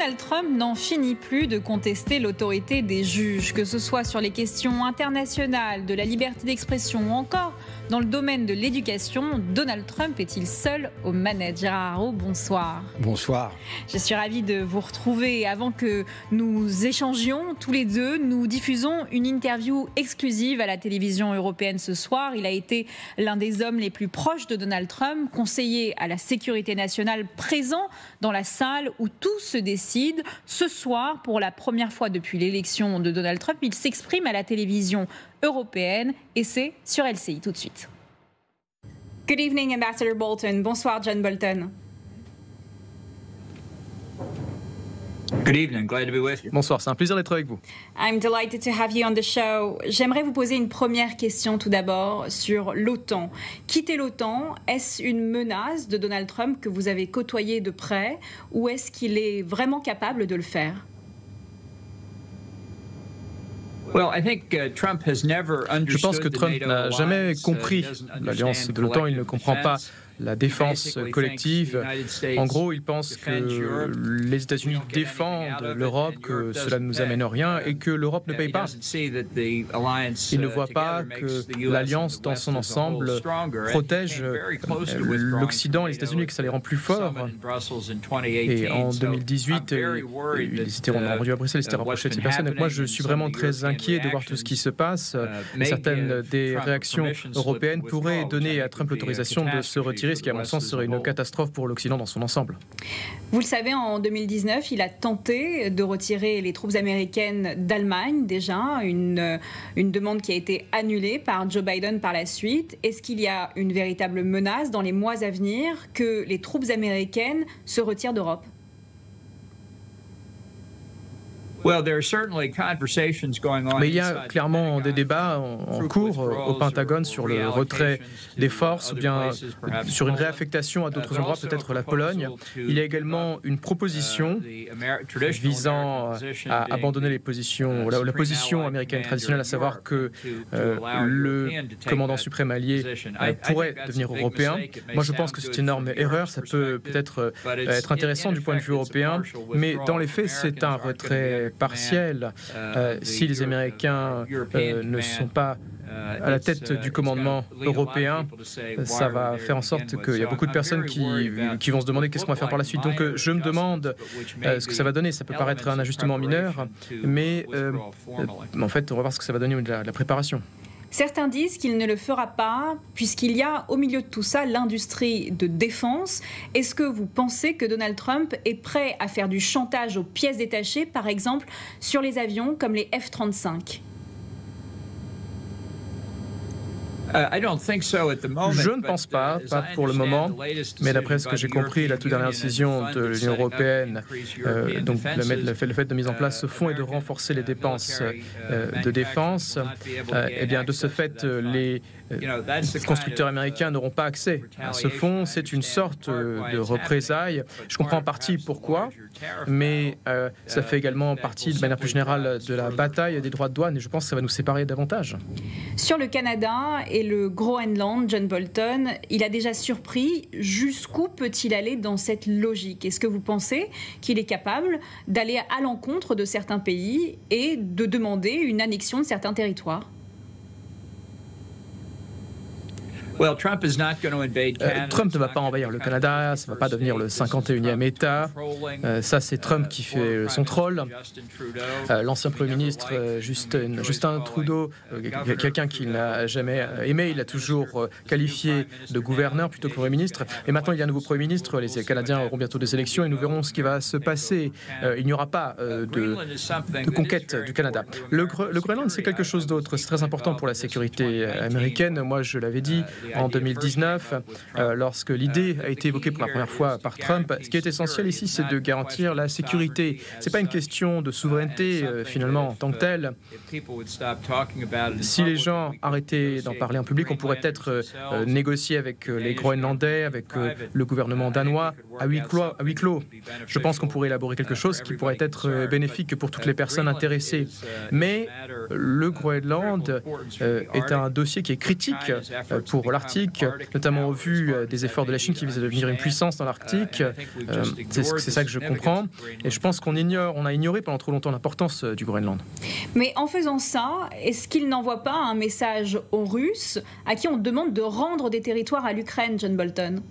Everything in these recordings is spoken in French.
Donald Trump n'en finit plus de contester l'autorité des juges, que ce soit sur les questions internationales, de la liberté d'expression ou encore dans le domaine de l'éducation. Donald Trump est-il seul aux manettes? Gérard Haro, bonsoir. Bonsoir. Je suis ravie de vous retrouver. Avant que nous échangions tous les deux, nous diffusons une interview exclusive à la télévision européenne ce soir. Il a été l'un des hommes les plus proches de Donald Trump, conseiller à la sécurité nationale, présent dans la salle où tout se décide. Ce soir, pour la première fois depuis l'élection de Donald Trump, il s'exprime à la télévision européenne et c'est sur LCI tout de suite. Good evening, Ambassador Bolton. Bonsoir, John Bolton. Good evening, glad to be with you. Bonsoir, c'est un plaisir d'être avec vous. I'm delighted to have you on the show. J'aimerais vous poser une première question tout d'abord sur l'OTAN. Quitter l'OTAN, est-ce une menace de Donald Trump que vous avez côtoyé de près ou est-ce qu'il est vraiment capable de le faire? Je pense que Trump n'a jamais compris l'alliance de l'OTAN. Il ne comprend pas la défense collective. En gros, il pense que les États-Unis défendent l'Europe, que cela ne nous amène à rien et que l'Europe ne paye pas. Il ne voit pas que l'alliance dans son ensemble protège l'Occident et les États-Unis, que ça les rend plus forts. Et en 2018, ils étaient rendus à Bruxelles, ils s'étaient rapprochés de ces personnes. Donc moi, je suis vraiment très inquiet de voir tout ce qui se passe. Certaines des réactions européennes pourraient donner à Trump l'autorisation de se retirer, ce qui, à mon sens, serait une catastrophe pour l'Occident dans son ensemble. Vous le savez, en 2019, il a tenté de retirer les troupes américaines d'Allemagne, déjà, une demande qui a été annulée par Joe Biden par la suite. Est-ce qu'il y a une véritable menace dans les mois à venir que les troupes américaines se retirent d'Europe ? Mais il y a clairement des débats en cours au Pentagone sur le retrait des forces ou bien sur une réaffectation à d'autres endroits, peut-être la Pologne. Il y a également une proposition visant à abandonner la position américaine traditionnelle, à savoir que le commandant suprême allié pourrait devenir européen. Moi, je pense que c'est une énorme erreur. Ça peut peut-être être intéressant du point de vue européen, mais dans les faits, c'est un retrait partiel. Si les Américains ne sont pas à la tête du commandement européen, ça va faire en sorte qu'il y a beaucoup de personnes qui vont se demander qu'est-ce qu'on va faire par la suite. Donc je me demande ce que ça va donner. Ça peut paraître un ajustement mineur, mais en fait, on va voir ce que ça va donner au niveau de la préparation. Certains disent qu'il ne le fera pas, puisqu'il y a au milieu de tout ça l'industrie de défense. Est-ce que vous pensez que Donald Trump est prêt à faire du chantage aux pièces détachées, par exemple sur les avions comme les F-35 ? Je ne pense pas pour le moment, mais d'après ce que j'ai compris, la toute dernière décision de l'Union européenne, donc le fait de mise en place ce fonds et de renforcer les dépenses de défense, eh bien de ce fait, les constructeurs américains n'auront pas accès à ce fonds. C'est une sorte de représailles. Je comprends en partie pourquoi, mais ça fait également partie, de manière plus générale, de la bataille des droits de douane et je pense que ça va nous séparer davantage. Sur le Canada et le Groenland, John Bolton, il a déjà surpris. Jusqu'où peut-il aller dans cette logique? Est-ce que vous pensez qu'il est capable d'aller à l'encontre de certains pays et de demander une annexion de certains territoires? Trump ne va pas envahir le Canada, ça ne va pas devenir le 51e État. Ça, c'est Trump qui fait son troll. L'ancien Premier ministre Justin Trudeau, quelqu'un qu'il n'a jamais aimé, il l'a toujours qualifié de gouverneur plutôt que Premier ministre. Et maintenant, il y a un nouveau Premier ministre. Les Canadiens auront bientôt des élections et nous verrons ce qui va se passer. Il n'y aura pas de conquête du Canada. Le Groenland, c'est quelque chose d'autre. C'est très important pour la sécurité américaine. Moi, je l'avais dit en 2019, lorsque l'idée a été évoquée pour la première fois par Trump. Ce qui est essentiel ici, c'est de garantir la sécurité. Ce n'est pas une question de souveraineté, finalement, en tant que telle. Si les gens arrêtaient d'en parler en public, on pourrait peut-être négocier avec les Groenlandais, avec le gouvernement danois, à huis clos. Je pense qu'on pourrait élaborer quelque chose qui pourrait être bénéfique pour toutes les personnes intéressées. Mais le Groenland est un dossier qui est critique pour pour l'Arctique, notamment au vu des efforts de la Chine qui vise à devenir une puissance dans l'Arctique. C'est ça que je comprends. Et je pense qu'on a ignoré pendant trop longtemps l'importance du Groenland. Mais en faisant ça, est-ce qu'il n'envoie pas un message aux Russes à qui on demande de rendre des territoires à l'Ukraine, John Bolton ?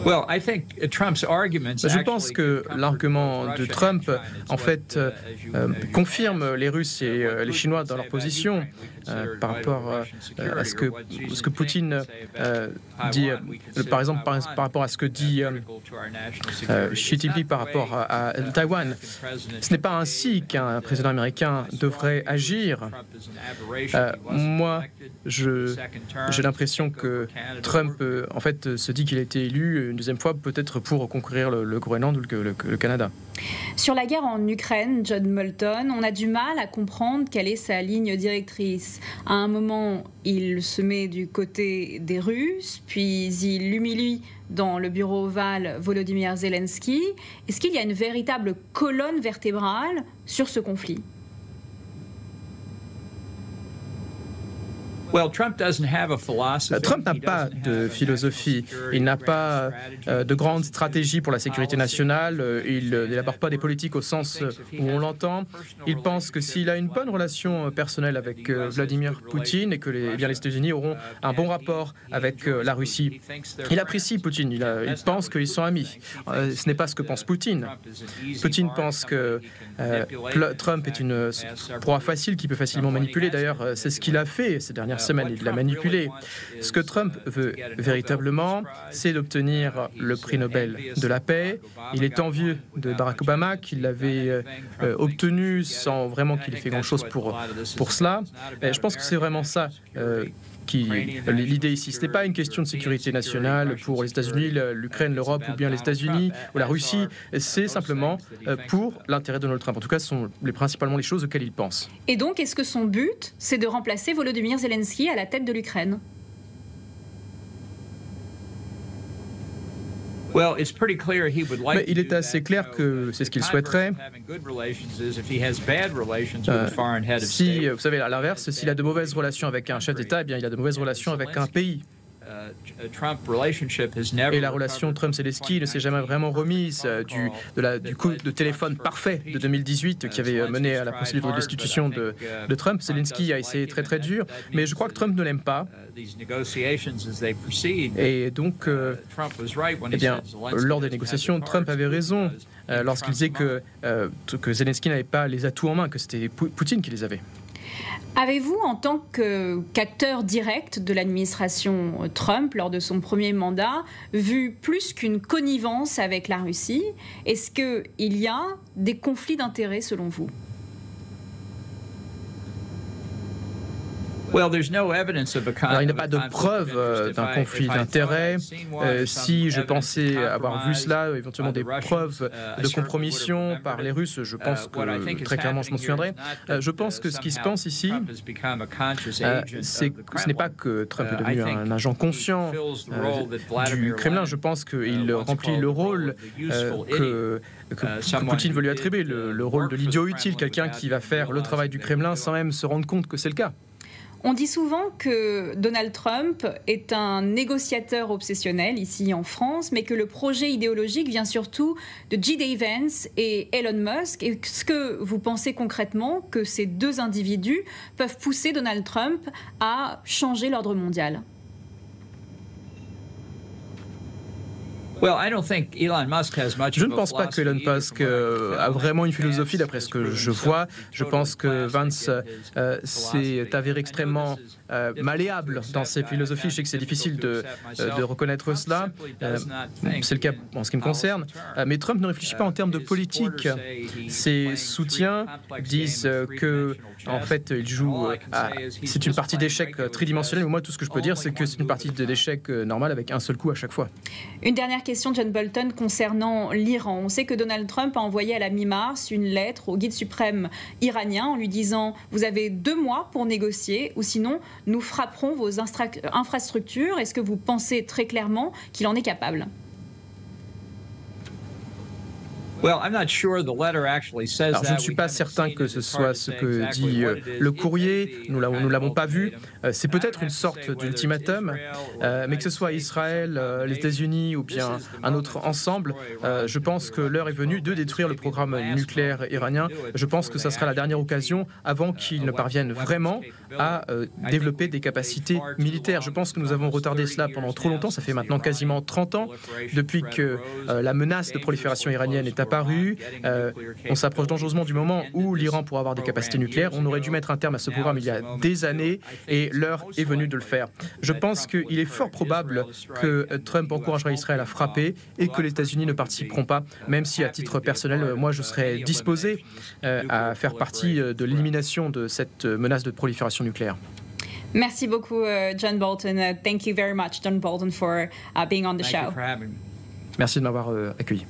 Je pense que l'argument de Trump, en fait, confirme les Russes et les Chinois dans leur position par rapport à ce que Poutine dit, par exemple, par rapport à ce que dit Xi Jinping par rapport à Taïwan. Ce n'est pas ainsi qu'un président américain devrait agir. Moi, j'ai l'impression que Trump, en fait, se dit qu'il a été élu une deuxième fois, peut-être pour conquérir le Groenland ou le Canada. Sur la guerre en Ukraine, John Bolton, on a du mal à comprendre quelle est sa ligne directrice. À un moment, il se met du côté des Russes, puis il humilie dans le bureau ovale Volodymyr Zelensky. Est-ce qu'il y a une véritable colonne vertébrale sur ce conflit ? Trump n'a pas de philosophie, il n'a pas de grande stratégie pour la sécurité nationale, il n'élabore pas des politiques au sens où on l'entend. Il pense que s'il a une bonne relation personnelle avec Vladimir Poutine et que les États-Unis auront un bon rapport avec la Russie, il apprécie Poutine, il pense qu'ils sont amis. Ce n'est pas ce que pense Poutine. Poutine pense que Trump est une proie facile qui peut facilement manipuler. D'ailleurs, c'est ce qu'il a fait ces dernières semaine, il l'a manipulé. Ce que Trump veut véritablement, c'est d'obtenir le prix Nobel de la paix. Il est envieux de Barack Obama, qu'il l'avait obtenu sans vraiment qu'il ait fait grand-chose pour cela. Et je pense que c'est vraiment ça l'idée ici. Ce n'est pas une question de sécurité nationale pour les États-Unis, l'Ukraine, l'Europe ou bien les États-Unis ou la Russie. C'est simplement pour l'intérêt de Donald Trump. En tout cas, ce sont principalement les choses auxquelles il pense. Et donc, est-ce que son but, c'est de remplacer Volodymyr Zelensky à la tête de l'Ukraine ? Mais il est assez clair que c'est ce qu'il souhaiterait. Si, vous savez, à l'inverse, s'il a de mauvaises relations avec un chef d'État, eh bien, il a de mauvaises relations avec un pays. Et la relation Trump-Zelensky ne s'est jamais vraiment remise du coup de téléphone parfait de 2018 qui avait mené à la procédure de destitution de Trump. Zelensky a essayé très très dur, mais je crois que Trump ne l'aime pas. Et donc, eh bien, lors des négociations, Trump avait raison lorsqu'il disait que Zelensky n'avait pas les atouts en main, que c'était Poutine qui les avait. Avez-vous, en tant qu'acteur direct de l'administration Trump lors de son premier mandat, vu plus qu'une connivence avec la Russie? Est-ce qu'il y a des conflits d'intérêts selon vous? Alors, il n'y a pas de preuve d'un conflit d'intérêts. Si je pensais avoir vu cela, éventuellement des preuves de compromission par les Russes, je pense que très clairement je m'en souviendrai. Je pense que ce qui se pense ici, c'est que ce n'est pas que Trump est devenu un agent conscient du Kremlin. Je pense qu'il remplit le rôle que Poutine veut lui attribuer, le rôle de l'idiot utile, quelqu'un qui va faire le travail du Kremlin sans même se rendre compte que c'est le cas. On dit souvent que Donald Trump est un négociateur obsessionnel ici en France, mais que le projet idéologique vient surtout de J.D. Vance et Elon Musk. Est-ce que vous pensez concrètement que ces deux individus peuvent pousser Donald Trump à changer l'ordre mondial ? Je ne pense pas que Elon Musk a vraiment une philosophie d'après ce que je vois. Je pense que Vance s'est avéré extrêmement malléable dans ses philosophies. Je sais que c'est difficile de reconnaître cela. C'est le cas en ce qui me concerne. Mais Trump ne réfléchit pas en termes de politique. Ses soutiens disent que, en fait, il joue. C'est une partie d'échecs tridimensionnelle. Mais moi, tout ce que je peux dire, c'est que c'est une partie d'échecs normale avec un seul coup à chaque fois. Une dernière question, John Bolton, concernant l'Iran. On sait que Donald Trump a envoyé à la mi-mars une lettre au guide suprême iranien en lui disant « Vous avez 2 mois pour négocier ou sinon nous frapperons vos infrastructures ». Est-ce que vous pensez très clairement qu'il en est capable ? Alors, je ne suis pas certain que ce soit ce que dit le courrier, nous ne l'avons pas vu. C'est peut-être une sorte d'ultimatum, mais que ce soit Israël, les États-Unis ou bien un autre ensemble, je pense que l'heure est venue de détruire le programme nucléaire iranien. Je pense que ça sera la dernière occasion avant qu'ils ne parviennent vraiment à développer des capacités militaires. Je pense que nous avons retardé cela pendant trop longtemps, ça fait maintenant quasiment 30 ans depuis que la menace de prolifération iranienne est apparue. On s'approche dangereusement du moment où l'Iran pourra avoir des capacités nucléaires. On aurait dû mettre un terme à ce programme il y a des années et l'heure est venue de le faire. Je pense qu'il est fort probable que Trump encouragera Israël à frapper et que les États-Unis ne participeront pas, même si à titre personnel, moi je serais disposé à faire partie de l'élimination de cette menace de prolifération nucléaire. Merci beaucoup, John Bolton. Thank you very much, John Bolton, for being on the show. Merci de m'avoir accueilli.